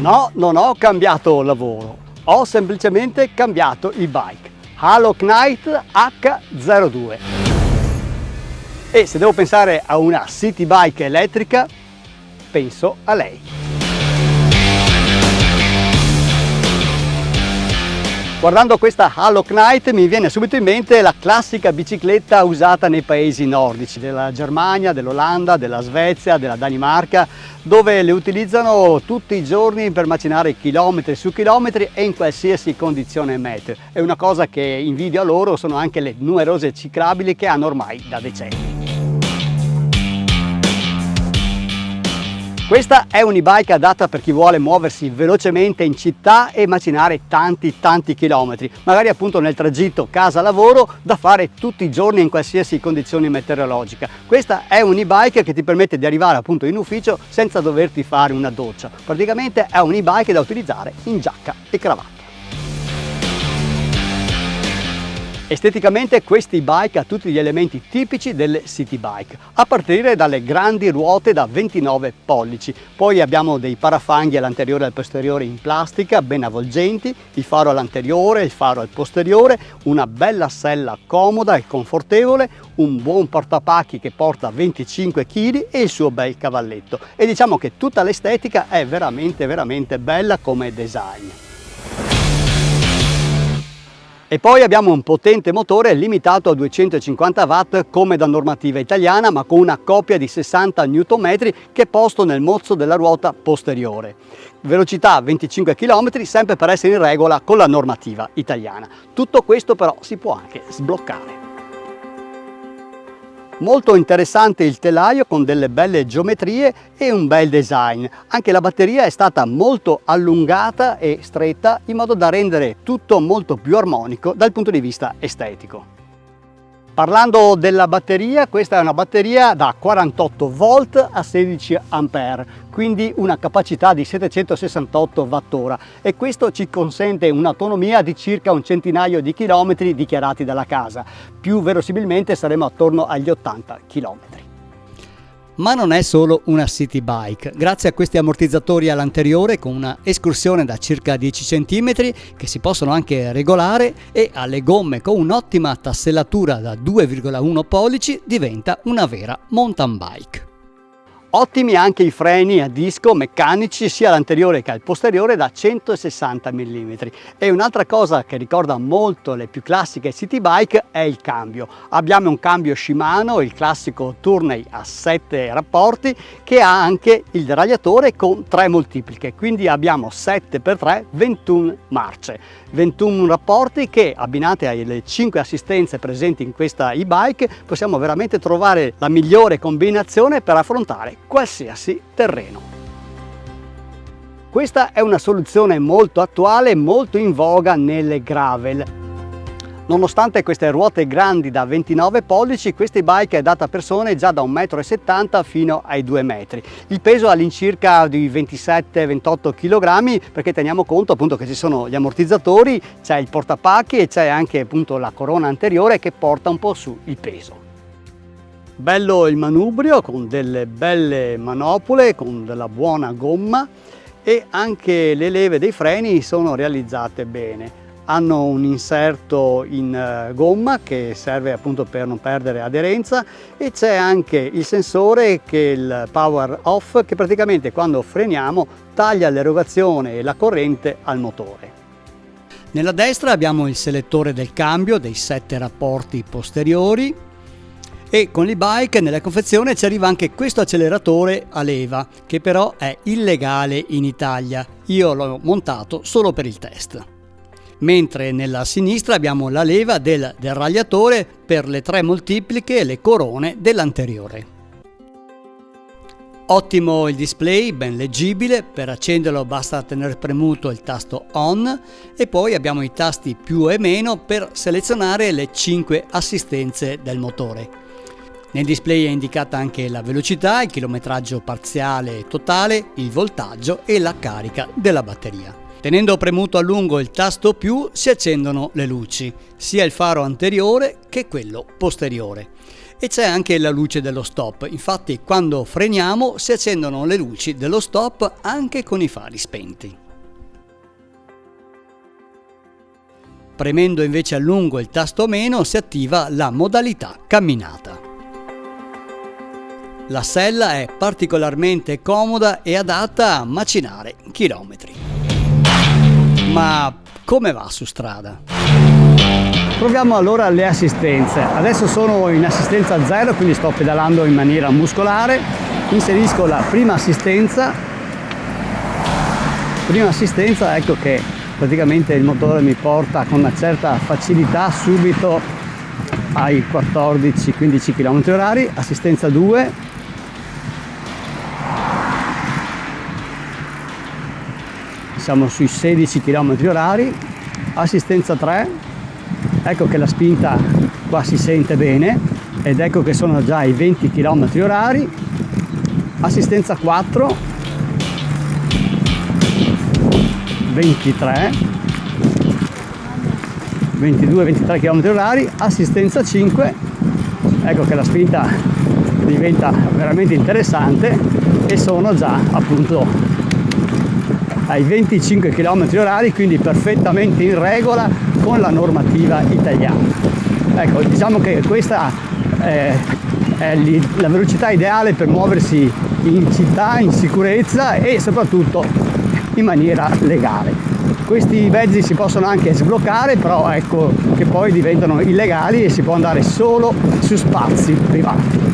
No, non ho cambiato lavoro, ho semplicemente cambiato il bike. Halo Knight H02. E se devo pensare a una city bike elettrica, penso a lei. Guardando questa Halo Knight mi viene subito in mente la classica bicicletta usata nei paesi nordici, della Germania, dell'Olanda, della Svezia, della Danimarca, dove le utilizzano tutti i giorni per macinare chilometri su chilometri e in qualsiasi condizione meteo. È una cosa che invidio a loro, sono anche le numerose ciclabili che hanno ormai da decenni. Questa è un e-bike adatta per chi vuole muoversi velocemente in città e macinare tanti chilometri, magari appunto nel tragitto casa-lavoro da fare tutti i giorni in qualsiasi condizione meteorologica. Questa è un e-bike che ti permette di arrivare appunto in ufficio senza doverti fare una doccia. Praticamente è un e-bike da utilizzare in giacca e cravatta. Esteticamente questi bike ha tutti gli elementi tipici delle city bike, a partire dalle grandi ruote da 29 pollici. Poi abbiamo dei parafanghi all'anteriore e al posteriore in plastica, ben avvolgenti, il faro all'anteriore, il faro al posteriore, una bella sella comoda e confortevole, un buon portapacchi che porta 25 kg e il suo bel cavalletto. E diciamo che tutta l'estetica è veramente bella come design. E poi abbiamo un potente motore limitato a 250 watt come da normativa italiana, ma con una coppia di 60 Nm che è posto nel mozzo della ruota posteriore. Velocità 25 km, sempre per essere in regola con la normativa italiana. Tutto questo però si può anche sbloccare. Molto interessante il telaio con delle belle geometrie e un bel design. Anche la batteria è stata molto allungata e stretta in modo da rendere tutto molto più armonico dal punto di vista estetico. Parlando della batteria, questa è una batteria da 48 volt a 16 ampere, quindi una capacità di 768 Wh e questo ci consente un'autonomia di circa un centinaio di chilometri dichiarati dalla casa, più verosimilmente saremo attorno agli 80 chilometri. Ma non è solo una city bike, grazie a questi ammortizzatori all'anteriore con una escursione da circa 10 cm che si possono anche regolare e alle gomme con un'ottima tassellatura da 2,1 pollici diventa una vera mountain bike. Ottimi anche i freni a disco meccanici sia all'anteriore che al posteriore da 160 mm. E un'altra cosa che ricorda molto le più classiche city bike è il cambio. Abbiamo un cambio Shimano, il classico Tourney a 7 rapporti, che ha anche il deragliatore con 3 moltipliche, quindi abbiamo 7x3, 21 marce. 21 rapporti che, abbinate alle 5 assistenze presenti in questa e-bike, possiamo veramente trovare la migliore combinazione per affrontare qualsiasi terreno. Questa è una soluzione molto attuale e molto in voga nelle gravel. Nonostante queste ruote grandi da 29 pollici, questa e-bike è adatta a persone già da 1,70 m fino ai 2 metri. Il peso all'incirca di 27-28 kg, perché teniamo conto appunto che ci sono gli ammortizzatori, c'è il portapacchi e c'è anche appunto la corona anteriore che porta un po' su il peso. Bello il manubrio con delle belle manopole, con della buona gomma e anche le leve dei freni sono realizzate bene. Hanno un inserto in gomma che serve appunto per non perdere aderenza e c'è anche il sensore che è il power off che praticamente quando freniamo taglia l'erogazione e la corrente al motore. Nella destra abbiamo il selettore del cambio dei 7 rapporti posteriori e con l'e-bike nella confezione ci arriva anche questo acceleratore a leva che però è illegale in Italia. Io l'ho montato solo per il test. Mentre nella sinistra abbiamo la leva del deragliatore per le 3 moltipliche e le corone dell'anteriore. Ottimo il display, ben leggibile, per accenderlo basta tenere premuto il tasto on e poi abbiamo i tasti più e meno per selezionare le 5 assistenze del motore. Nel display è indicata anche la velocità, il chilometraggio parziale e totale, il voltaggio e la carica della batteria. Tenendo premuto a lungo il tasto più si accendono le luci, sia il faro anteriore che quello posteriore. E c'è anche la luce dello stop, infatti quando freniamo si accendono le luci dello stop anche con i fari spenti. Premendo invece a lungo il tasto meno si attiva la modalità camminata. La sella è particolarmente comoda e adatta a macinare chilometri. Ma come va su strada? Proviamo allora le assistenze. Adesso sono in assistenza 0, quindi sto pedalando in maniera muscolare. Inserisco la prima assistenza. Ecco che praticamente il motore mi porta con una certa facilità subito ai 14-15 km/h. Assistenza 2. Siamo sui 16 km/h. Assistenza 3. Ecco che la spinta qua si sente bene ed ecco che sono già ai 20 km/h. Assistenza 4, 23, 22-23 km/h. Assistenza 5, ecco che la spinta diventa veramente interessante e sono già appunto ai 25 km/h, quindi perfettamente in regola con la normativa italiana. Ecco, diciamo che questa è la velocità ideale per muoversi in città, in sicurezza e soprattutto in maniera legale. Questi mezzi si possono anche sbloccare, però ecco che poi diventano illegali e si può andare solo su spazi privati.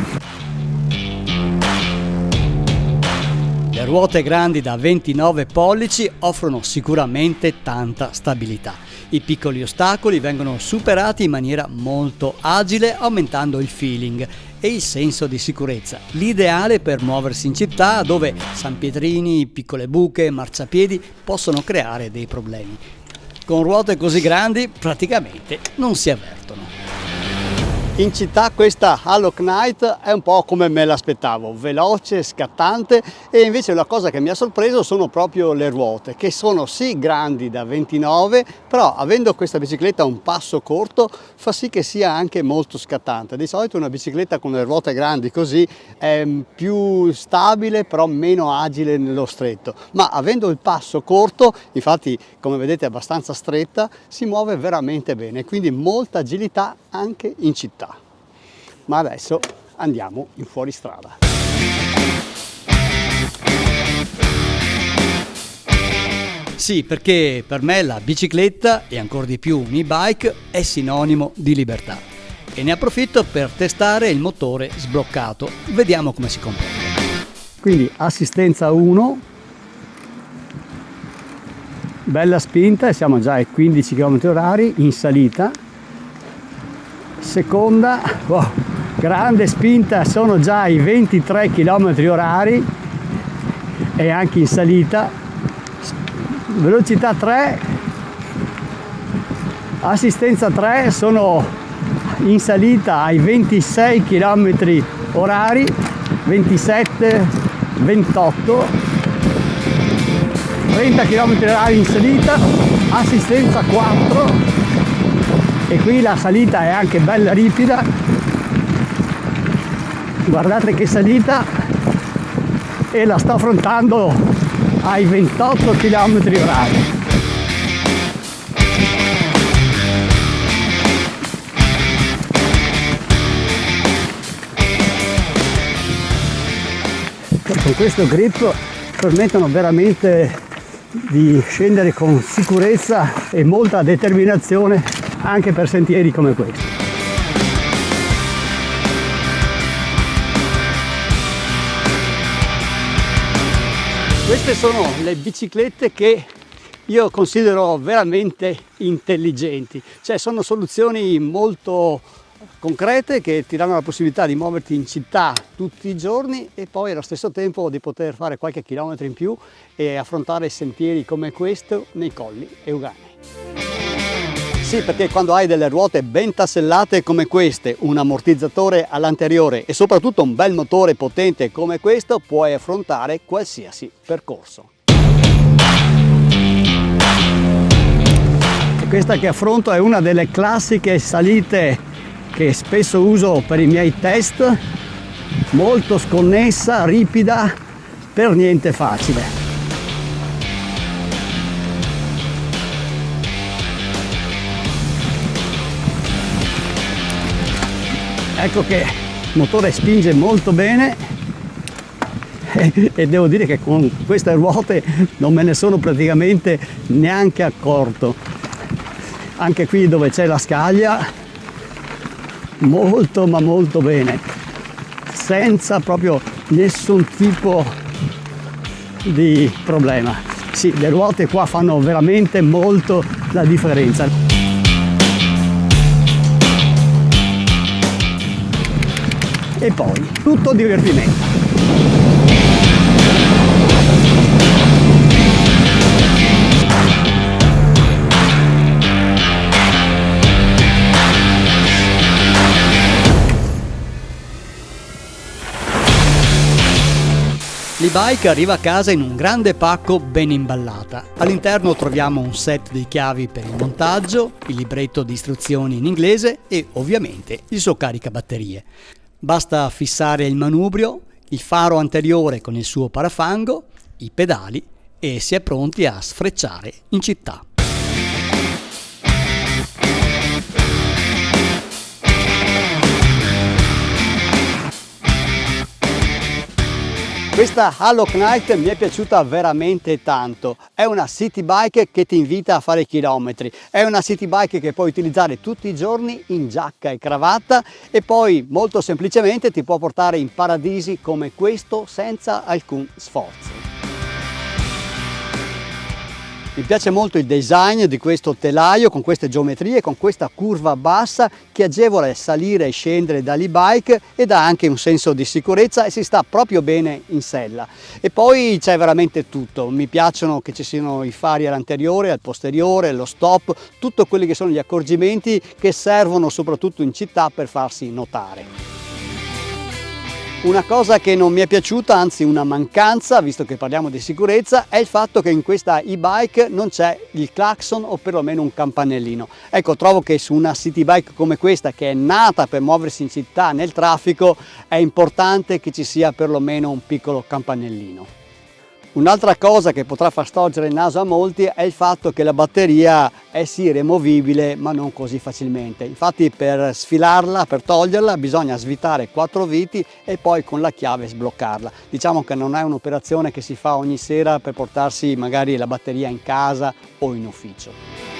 Le ruote grandi da 29 pollici offrono sicuramente tanta stabilità. I piccoli ostacoli vengono superati in maniera molto agile, aumentando il feeling e il senso di sicurezza. L'ideale per muoversi in città dove sanpietrini, piccole buche, marciapiedi possono creare dei problemi. Con ruote così grandi praticamente non si avvertono. In città questa Halo Knight è un po' come me l'aspettavo, veloce, scattante, e invece la cosa che mi ha sorpreso sono proprio le ruote, che sono sì grandi da 29, però avendo questa bicicletta un passo corto fa sì che sia anche molto scattante. Di solito una bicicletta con le ruote grandi così è più stabile, però meno agile nello stretto, ma avendo il passo corto, infatti come vedete è abbastanza stretta, si muove veramente bene, quindi molta agilità anche in città. Ma adesso andiamo in fuoristrada. Sì, perché per me la bicicletta, e ancora di più un e-bike, è sinonimo di libertà. E ne approfitto per testare il motore sbloccato. Vediamo come si comporta. Quindi assistenza 1, bella spinta e siamo già ai 15 km/h in salita. Seconda, wow, grande spinta, sono già ai 23 km/h e anche in salita. Velocità 3, assistenza 3, sono in salita ai 26 km/h, 27, 28, 30 km/h in salita, assistenza 4. E qui la salita è anche bella ripida, guardate che salita, e la sto affrontando ai 28 km/h. Con questo grip permettono veramente di scendere con sicurezza e molta determinazione anche per sentieri come questo. Queste sono le biciclette che io considero veramente intelligenti, cioè sono soluzioni molto concrete che ti danno la possibilità di muoverti in città tutti i giorni e poi allo stesso tempo di poter fare qualche chilometro in più e affrontare sentieri come questo nei colli euganei. Sì, perché quando hai delle ruote ben tassellate come queste, un ammortizzatore all'anteriore e soprattutto un bel motore potente come questo, puoi affrontare qualsiasi percorso. E questa che affronto è una delle classiche salite che spesso uso per i miei test, molto sconnessa, ripida, per niente facile. Ecco che il motore spinge molto bene e devo dire che con queste ruote non me ne sono praticamente neanche accorto. Anche qui dove c'è la scaglia, molto ma molto bene, senza proprio nessun tipo di problema. Sì, le ruote qua fanno veramente molto la differenza. E poi tutto divertimento. L'e-bike arriva a casa in un grande pacco ben imballata. All'interno troviamo un set di chiavi per il montaggio, il libretto di istruzioni in inglese e ovviamente il suo caricabatterie. Basta fissare il manubrio, il faro anteriore con il suo parafango, i pedali e si è pronti a sfrecciare in città. Questa Halo Knight mi è piaciuta veramente tanto, è una city bike che ti invita a fare chilometri, è una city bike che puoi utilizzare tutti i giorni in giacca e cravatta e poi molto semplicemente ti può portare in paradisi come questo senza alcun sforzo. Mi piace molto il design di questo telaio con queste geometrie, con questa curva bassa che agevola il salire e scendere dall'e-bike e dà anche un senso di sicurezza e si sta proprio bene in sella. E poi c'è veramente tutto, mi piacciono che ci siano i fari all'anteriore, al posteriore, lo stop, tutto quelli che sono gli accorgimenti che servono soprattutto in città per farsi notare. Una cosa che non mi è piaciuta, anzi una mancanza, visto che parliamo di sicurezza, è il fatto che in questa e-bike non c'è il clacson o perlomeno un campanellino. Ecco, trovo che su una city bike come questa, che è nata per muoversi in città nel traffico, è importante che ci sia perlomeno un piccolo campanellino. Un'altra cosa che potrà far storcere il naso a molti è il fatto che la batteria è sì removibile ma non così facilmente. Infatti per sfilarla, per toglierla, bisogna svitare 4 viti e poi con la chiave sbloccarla. Diciamo che non è un'operazione che si fa ogni sera per portarsi magari la batteria in casa o in ufficio.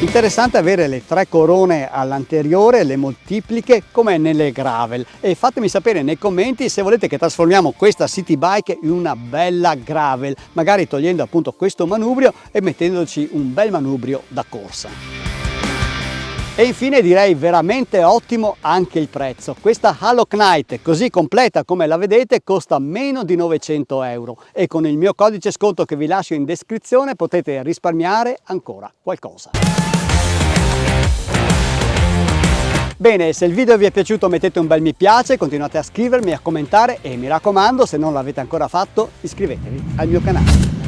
Interessante avere le 3 corone all'anteriore, le moltipliche come nelle gravel, e fatemi sapere nei commenti se volete che trasformiamo questa city bike in una bella gravel, magari togliendo appunto questo manubrio e mettendoci un bel manubrio da corsa. E infine direi veramente ottimo anche il prezzo. Questa Halo Knight così completa come la vedete costa meno di 900 euro e con il mio codice sconto che vi lascio in descrizione potete risparmiare ancora qualcosa. Bene, se il video vi è piaciuto mettete un bel mi piace, continuate a scrivermi, a commentare e mi raccomando, se non l'avete ancora fatto, iscrivetevi al mio canale.